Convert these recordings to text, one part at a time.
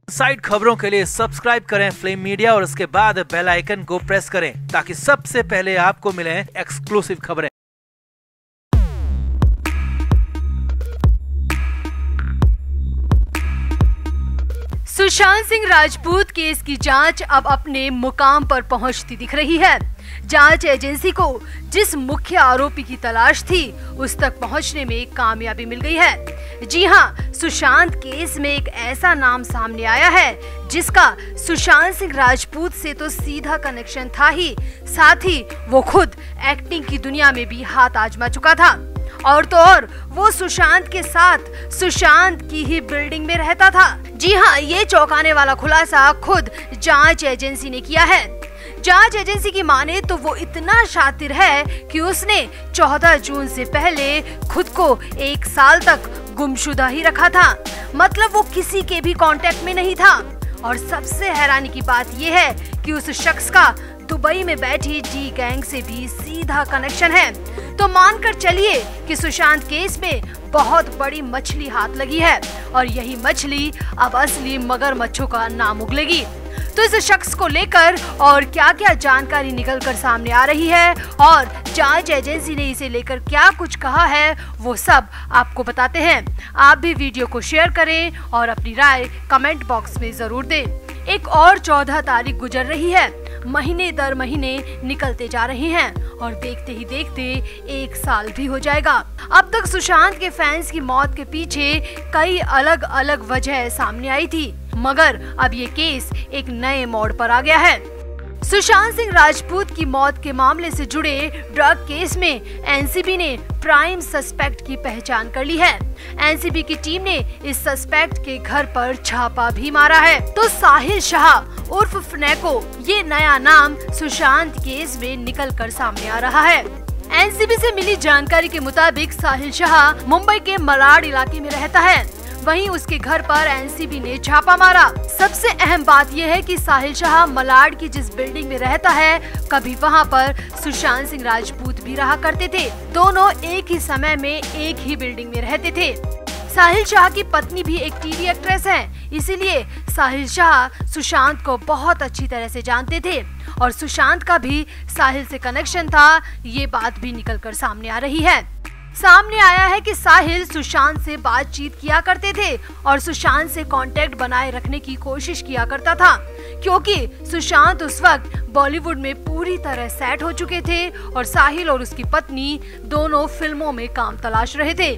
Side खबरों के लिए सब्सक्राइब करें फ्लेम मीडिया और उसके बाद बेल आइकन को प्रेस करें ताकि सबसे पहले आपको मिले एक्सक्लूसिव खबरें। सुशांत सिंह राजपूत केस की जांच अब अपने मुकाम पर पहुंचती दिख रही है। जांच एजेंसी को जिस मुख्य आरोपी की तलाश थी उस तक पहुंचने में कामयाबी मिल गई है। जी हां, सुशांत केस में एक ऐसा नाम सामने आया है जिसका सुशांत सिंह राजपूत से तो सीधा कनेक्शन था ही, साथ ही वो खुद एक्टिंग की दुनिया में भी हाथ आजमा चुका था। और तो और वो सुशांत के साथ सुशांत की ही बिल्डिंग में रहता था। जी हाँ, ये चौंकाने वाला खुलासा खुद जांच एजेंसी ने किया है। जांच एजेंसी की माने तो वो इतना शातिर है कि उसने 14 जून से पहले खुद को 1 साल तक गुमशुदा ही रखा था। मतलब वो किसी के भी कांटेक्ट में नहीं था। और सबसे हैरानी की बात ये है कि उस शख्स का दुबई में बैठी डी गैंग से भी सीधा कनेक्शन है। तो मानकर चलिए कि सुशांत केस में बहुत बड़ी मछली हाथ लगी है और यही मछली अब असली मगरमच्छों का नाम उगलेगी। तो इस शख्स को लेकर और क्या क्या जानकारी निकलकर सामने आ रही है और जांच एजेंसी ने इसे लेकर क्या कुछ कहा है, वो सब आपको बताते हैं। आप भी वीडियो को शेयर करें और अपनी राय कमेंट बॉक्स में जरूर दें। एक और 14 तारीख गुजर रही है, महीने दर महीने निकलते जा रहे हैं और देखते ही देखते 1 साल भी हो जाएगा। अब तक सुशांत के फैंस की मौत के पीछे कई अलग अलग वजह सामने आई थी, मगर अब ये केस एक नए मोड़ पर आ गया है। सुशांत सिंह राजपूत की मौत के मामले से जुड़े ड्रग केस में एनसीबी ने प्राइम सस्पेक्ट की पहचान कर ली है। एनसीबी की टीम ने इस सस्पेक्ट के घर पर छापा भी मारा है। तो साहिल शाह उर्फ फ्नेको, ये नया नाम सुशांत केस में निकल कर सामने आ रहा है। एनसीबी से मिली जानकारी के मुताबिक साहिल शाह मुंबई के मलाड इलाके में रहता है। वहीं उसके घर पर एनसीबी ने छापा मारा। सबसे अहम बात यह है कि साहिल शाह मलाड की जिस बिल्डिंग में रहता है, कभी वहां पर सुशांत सिंह राजपूत भी रहा करते थे। दोनों एक ही समय में एक ही बिल्डिंग में रहते थे। साहिल शाह की पत्नी भी एक टीवी एक्ट्रेस है, इसीलिए साहिल शाह सुशांत को बहुत अच्छी तरह से जानते थे और सुशांत का भी साहिल से कनेक्शन था। ये बात भी निकलकर सामने आ रही है। सामने आया है कि साहिल सुशांत से बातचीत किया करते थे और सुशांत से कांटेक्ट बनाए रखने की कोशिश किया करता था, क्योंकि सुशांत उस वक्त बॉलीवुड में पूरी तरह सेट हो चुके थे और साहिल और उसकी पत्नी दोनों फिल्मों में काम तलाश रहे थे।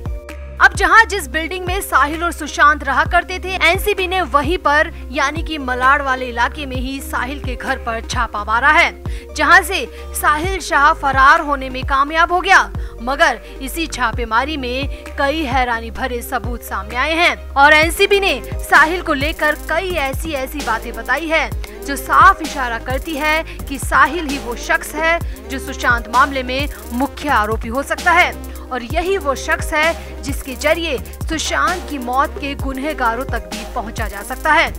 अब जहां जिस बिल्डिंग में साहिल और सुशांत रहा करते थे, एनसीबी ने वहीं पर यानी कि मलाड वाले इलाके में ही साहिल के घर पर छापा मारा है, जहां से साहिल शाह फरार होने में कामयाब हो गया। मगर इसी छापेमारी में कई हैरानी भरे सबूत सामने आए हैं और एनसीबी ने साहिल को लेकर कई ऐसी बातें बताई है जो साफ इशारा करती है कि साहिल ही वो शख्स है जो सुशांत मामले में मुख्य आरोपी हो सकता है और यही वो शख्स है जिसके जरिए सुशांत की मौत के गुनहगारों तक भी पहुंचा जा सकता है।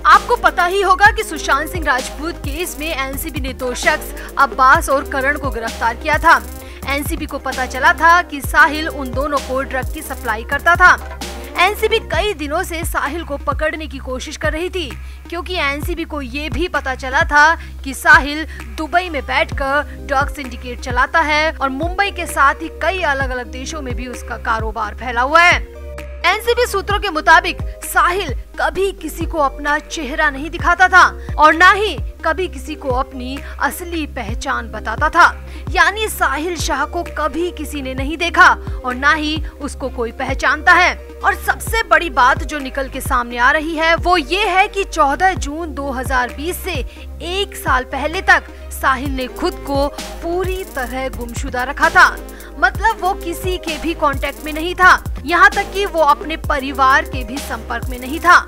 आपको पता ही होगा कि सुशांत सिंह राजपूत केस में एनसीबी ने 2 शख्स अब्बास और करण को गिरफ्तार किया था। एनसीबी को पता चला था कि साहिल उन दोनों को ड्रग की सप्लाई करता था। एनसीबी कई दिनों से साहिल को पकड़ने की कोशिश कर रही थी, क्योंकि एनसीबी को ये भी पता चला था कि साहिल दुबई में बैठकर ड्रग सिंडिकेट चलाता है और मुंबई के साथ ही कई अलग अलग देशों में भी उसका कारोबार फैला हुआ है। एनसीबी सूत्रों के मुताबिक साहिल कभी किसी को अपना चेहरा नहीं दिखाता था और न ही कभी किसी को अपनी असली पहचान बताता था। यानी साहिल शाह को कभी किसी ने नहीं देखा और न ही उसको कोई पहचानता है। और सबसे बड़ी बात जो निकल के सामने आ रही है वो ये है कि 14 जून 2020 से 1 साल पहले तक साहिल ने खुद को पूरी तरह गुमशुदा रखा था। मतलब वो किसी के भी कांटेक्ट में नहीं था, यहाँ तक कि वो अपने परिवार के भी संपर्क में नहीं था।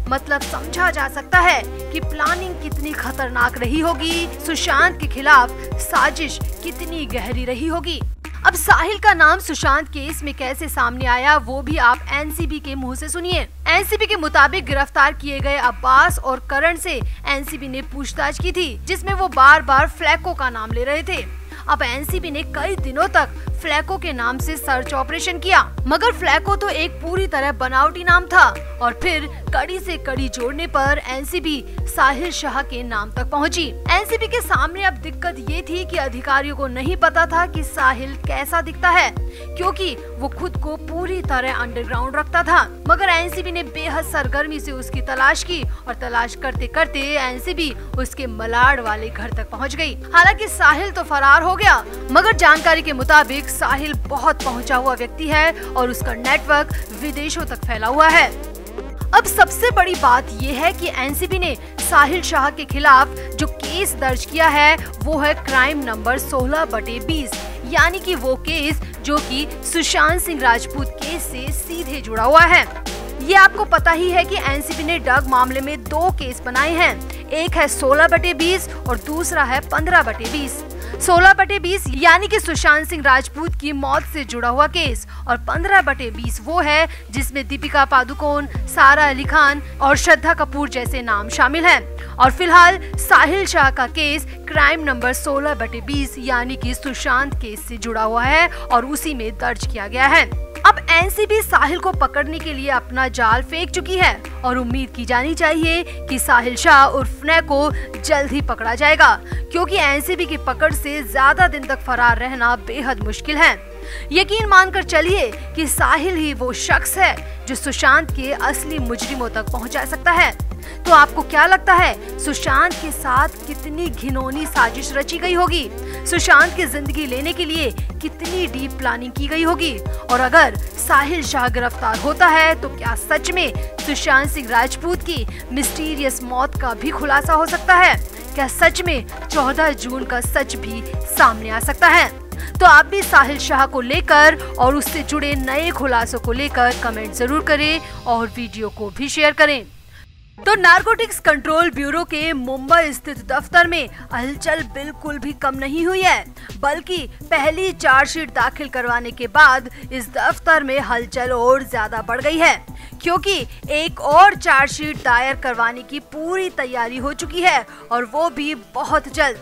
मतलब समझा जा सकता है कि प्लानिंग कितनी खतरनाक रही होगी, सुशांत के खिलाफ साजिश कितनी गहरी रही होगी। अब साहिल का नाम सुशांत केस में कैसे सामने आया वो भी आप एनसीबी के मुंह से सुनिए। एनसीबी के मुताबिक गिरफ्तार किए गए अब्बास और करण से एनसीबी ने पूछताछ की थी, जिसमें वो बार बार फ्लैको का नाम ले रहे थे। अब एनसीबी ने कई दिनों तक फ्लैको के नाम से सर्च ऑपरेशन किया, मगर फ्लैको तो एक पूरी तरह बनावटी नाम था। और फिर कड़ी से कड़ी जोड़ने पर एनसीबी साहिल शाह के नाम तक पहुंची। एनसीबी के सामने अब दिक्कत ये थी कि अधिकारियों को नहीं पता था कि साहिल कैसा दिखता है, क्योंकि वो खुद को पूरी तरह अंडरग्राउंड रखता था। मगर एनसीबी ने बेहद सरगर्मी से उसकी तलाश की और तलाश करते करते एनसीबी उसके मलाड वाले घर तक पहुंच गई। हालांकि साहिल तो फरार हो गया, मगर जानकारी के मुताबिक साहिल बहुत पहुंचा हुआ व्यक्ति है और उसका नेटवर्क विदेशों तक फैला हुआ है। अब सबसे बड़ी बात यह है कि एनसीबी ने साहिल शाह के खिलाफ जो केस दर्ज किया है वो है क्राइम नंबर 16/20, यानी कि वो केस जो कि सुशांत सिंह राजपूत केस से सीधे जुड़ा हुआ है। ये आपको पता ही है कि एनसीबी ने ड्रग मामले में 2 केस बनाए हैं, एक है 16/20 और दूसरा है 15/20। 16/20 यानी कि सुशांत सिंह राजपूत की मौत से जुड़ा हुआ केस, और 15/20 वो है जिसमें दीपिका पादुकोण, सारा अली खान और श्रद्धा कपूर जैसे नाम शामिल हैं। और फिलहाल साहिल शाह का केस क्राइम नंबर 16/20 यानी कि सुशांत केस से जुड़ा हुआ है और उसी में दर्ज किया गया है। अब एनसीबी साहिल को पकड़ने के लिए अपना जाल फेंक चुकी है और उम्मीद की जानी चाहिए कि साहिल शाह उर्फ फ्लैको जल्द ही पकड़ा जाएगा, क्योंकि एनसीबी की पकड़ से ज्यादा दिन तक फरार रहना बेहद मुश्किल है। यकीन मानकर चलिए कि साहिल ही वो शख्स है जो सुशांत के असली मुजरिमों तक पहुंचा सकता है। तो आपको क्या लगता है, सुशांत के साथ कितनी घिनौनी साजिश रची गई होगी? सुशांत की जिंदगी लेने के लिए कितनी डीप प्लानिंग की गई होगी? और अगर साहिल शाह गिरफ्तार होता है तो क्या सच में सुशांत सिंह राजपूत की मिस्टीरियस मौत का भी खुलासा हो सकता है? क्या सच में 14 जून का सच भी सामने आ सकता है? तो आप भी साहिल शाह को लेकर और उससे जुड़े नए खुलासों को लेकर कमेंट जरूर करें और वीडियो को भी शेयर करें। तो नारकोटिक्स कंट्रोल ब्यूरो के मुंबई स्थित दफ्तर में हलचल बिल्कुल भी कम नहीं हुई है, बल्कि पहली चार्जशीट दाखिल करवाने के बाद इस दफ्तर में हलचल और ज्यादा बढ़ गई है, क्योंकि एक और चार्जशीट दायर करवाने की पूरी तैयारी हो चुकी है और वो भी बहुत जल्द।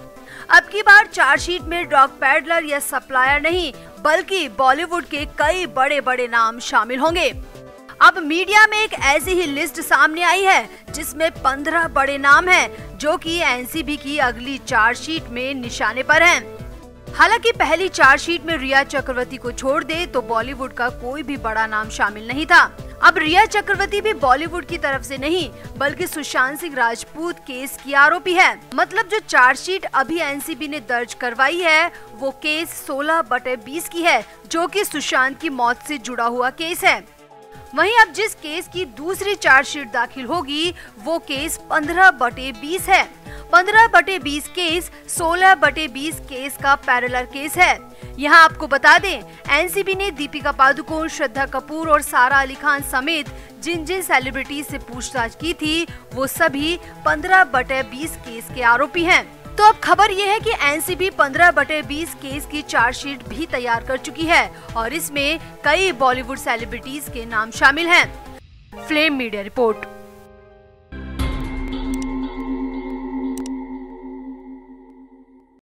अब की बार चार्जशीट में ड्रग पैडलर या सप्लायर नहीं, बल्कि बॉलीवुड के कई बड़े बड़े नाम शामिल होंगे। अब मीडिया में एक ऐसी ही लिस्ट सामने आई है जिसमें 15 बड़े नाम हैं, जो कि एनसीबी की अगली चार्जशीट में निशाने पर हैं। हालांकि पहली चार्जशीट में रिया चक्रवर्ती को छोड़ दे तो बॉलीवुड का कोई भी बड़ा नाम शामिल नहीं था। अब रिया चक्रवर्ती भी बॉलीवुड की तरफ से नहीं, बल्कि सुशांत सिंह राजपूत केस की आरोपी है। मतलब जो चार्जशीट अभी एनसीबी ने दर्ज करवाई है वो केस 16/20 की है, जो कि सुशांत की मौत से जुड़ा हुआ केस है। वहीं अब जिस केस की दूसरी चार्जशीट दाखिल होगी वो केस 15/20 है। 15/20 केस 16/20 केस का पैरेलल केस है। यहाँ आपको बता दें, एनसीबी ने दीपिका पादुकोण, श्रद्धा कपूर और सारा अली खान समेत जिन जिन सेलिब्रिटी से पूछताछ की थी वो सभी 15/20 केस के आरोपी हैं। तो अब खबर ये है कि एनसीबी 15/20 केस की चार्जशीट भी तैयार कर चुकी है और इसमें कई बॉलीवुड सेलिब्रिटीज के नाम शामिल हैं। Flame media report.